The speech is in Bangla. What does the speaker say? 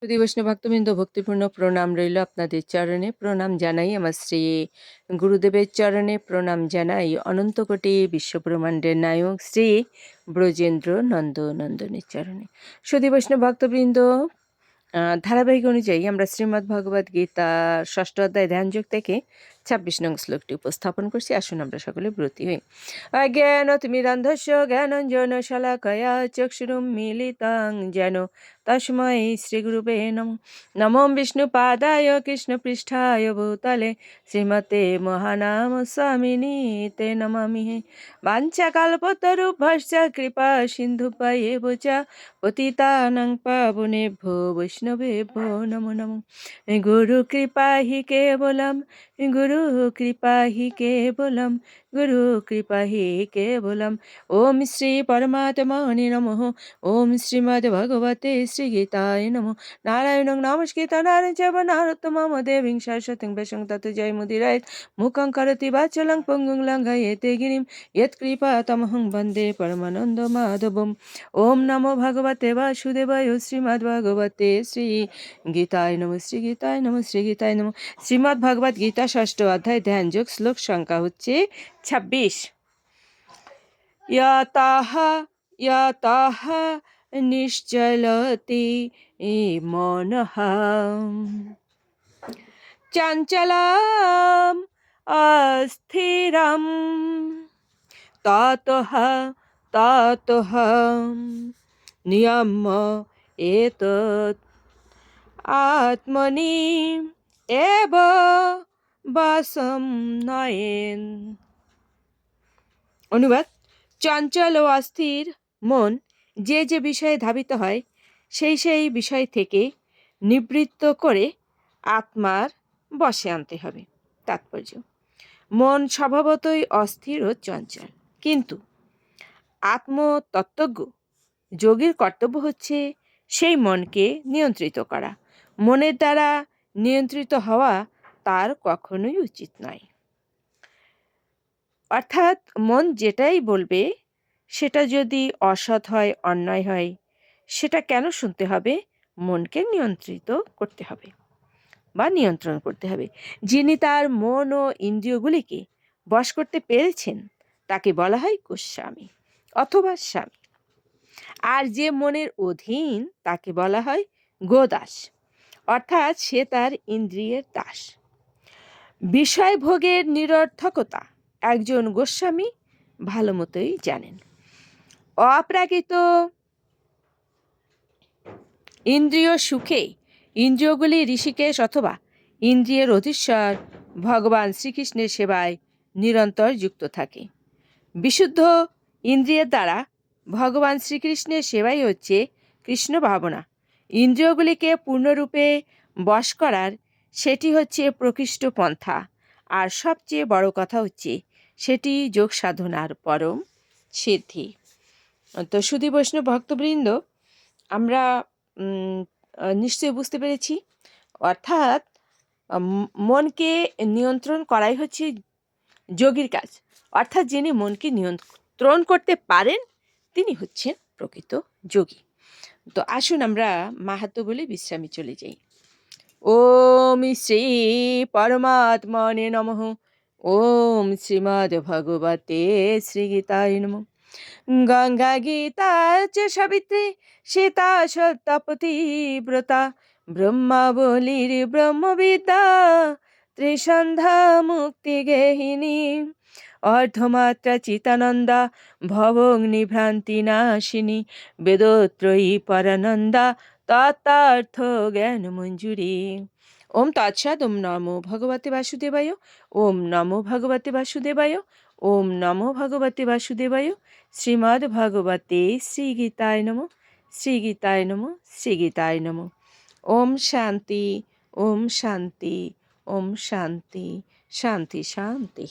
সুধী বৈষ্ণব ভক্তবৃন্দ, ভক্তিপূর্ণ প্রণাম রইল আপনাদের চরণে। প্রণাম জানাই আমার শ্রী গুরুদেবের চরণে। প্রণাম জানাই অনন্ত কোটি বিশ্বব্রহ্মাণ্ডের নায়ক শ্রী ব্রজেন্দ্র নন্দনের চরণে। সুধী বৈষ্ণব ভক্তবৃন্দ, ধারাবাহিক অনুযায়ী আমরা শ্রীমদ্ ভগবদ গীতা ষষ্ঠ অধ্যায় ধ্যানযোগ থেকে ২৬ নং শ্লোকটি উপস্থাপন করছি। আসুন আমরা সকলে ব্রতী হই। অজ্ঞানতিমিরান্ধস্য জ্ঞানঞ্জন শলাকয়া চক্ষুরুন্মীলিতাং যেন তস্मै শ্রীগুরুবে নমঃ। নমো বিষ্ণুপাদায় কৃষ্ণপৃষ্ঠায় ভূতলে শ্রীমতে মহানাম স্বামিনী তে নমামি। বাঞ্ছাকল্পতরুভ্যশ্চ কৃপা সিন্ধুভ্যেব চ পতিতানাং পাবনেভ্যো বৈষ্ণবেভ্যো নমো নমঃ। গুরু কৃপা হি কেবলম, গুরু কৃপা হি কেবলম, গুরু কৃপা হি কেবলম। ওম শ্রী পরমাত্মনে নমঃ। ওম শ্রীমদ্ ভগবতে শ্রীগীতায় নমঃ। নারায়ণং নমস্কৃত নরং চৈব নরোত্তমং দেবীং সরস্বতীং ব্যাসং ততো জয়মুদীরয়েৎ। মুখং করোতি বাচালং পঙ্গুং লঙ্ঘয়েতে গিরিং যৎকৃপাতমহং বন্দে পরমানন্দ মাধবম। ওম নমো ভগবতে বাসুদেবায়। শ্রীমদ্ ভগবতে শ্রী গীতায় নমঃ। শ্রী গীতায় নমঃ। শ্রী গীতায় নমঃ। শ্রীমদ্ ভগবদ গীতা ষষ্ঠ অধ্যায় ধ্যান যোগ, শ্লোক সংখ্যা হচ্ছে ২৬। ইয়াতাহ ইয়াতাহ নিশ্চলতি মনঃ চঞ্চলাম অস্থিরম ততঃ ততঃ নিয়ম্য এতৎ আত্মনি এব বশম নয়েন। অনুবাদ: চঞ্চল ও অস্থির মন যে যে বিষয়ে ধাবিত হয় সেই বিষয় থেকে নিবৃত্ত করে আত্মার বশে আনতে হবে। তাৎপর্য: মন স্বভাবতই অস্থির ও চঞ্চল, কিন্তু আত্মতত্ত্বজ্ঞ যোগীর কর্তব্য হচ্ছে সেই মনকে নিয়ন্ত্রিত করা। মনের দ্বারা নিয়ন্ত্রিত হওয়া তার কখনোই উচিত নয়। অর্থাৎ মন যেটাই বলবে সেটা যদি অসৎ হয়, অন্যায় হয়, সেটা কেন শুনতে হবে? মনকে নিয়ন্ত্রিত করতে হবে বা নিয়ন্ত্রণ করতে হবে। যিনি তার মন ও ইন্দ্রিয়গুলিকে বশ করতে পেরেছেন তাকে বলা হয় গোস্বামী অথবা স্বামী। আর যে মনের অধীন তাকে বলা হয় গোদাস, অর্থাৎ সে তার ইন্দ্রিয়ের দাস। বিষয় ভোগের নিরর্থকতা একজন গোস্বামী ভালো মতোই জানেন। অপ্রাকৃত ইন্দ্রিয় সুখে ইন্দ্রিয়গুলি ঋষিকেশ অথবা ইন্দ্রিয়ের অধীশ্বর ভগবান শ্রীকৃষ্ণের সেবায় নিরন্তর যুক্ত থাকে। বিশুদ্ধ ইন্দ্রিয়ের দ্বারা ভগবান শ্রীকৃষ্ণের সেবাই হচ্ছে কৃষ্ণ ভাবনা। ইন্দ্রিয়গুলিকে পূর্ণরূপে বশ করার সেটি হচ্ছে প্রকৃষ্ট পন্থা। আর সবচেয়ে বড় কথা হচ্ছে সেটি যোগ সাধনার পরম সিদ্ধি। তো সুধী বৈষ্ণব ভক্তবৃন্দ, আমরা নিশ্চয়ই বুঝতে পেরেছি, অর্থাৎ মনকে নিয়ন্ত্রণ করাই হচ্ছে যোগীর কাজ। অর্থাৎ যিনি মনকে নিয়ন্ত্রণ করতে পারেন তিনি হচ্ছেন প্রকৃত যোগী। তো আসুন আমরা মাহাত্ম্য বলে বিশ্রামে চলে যাই। ওম শ্রী পরমাত্মনে নমঃ। ওম শ্রীমদ্ ভগবতে শ্রীগীতায় নমঃ। গঙ্গা গীতা চ সাবিত্রী সীতা সত্যপতিব্রতা ব্রহ্মাবলীর ব্রহ্মবিদ্যা ত্রিসন্ধ্যা মুক্তি গেহিনী অর্ধমাত্রা চিতানন্দা ভবগ্নিভ্রান্তি নাশিনী বেদত্রয়ী পরানন্দা তত্ত্বার্থ জ্ঞান মঞ্জুরি। ওম তৎসৎ। ওম নমো ভগবতে বাসুদেবায়। ওম নমো ভগবতে বাসুদেবায়। ওম নমো ভগবতে বাসুদেবায়। শ্রীমদ্ ভগবতে শ্রীগীতায় নমঃ। শ্রীগীতায় নমঃ। শ্রীগীতায় নমঃ। ওম শান্তি, ওম শান্তি, ওম শান্তি, শান্তি শান্তি।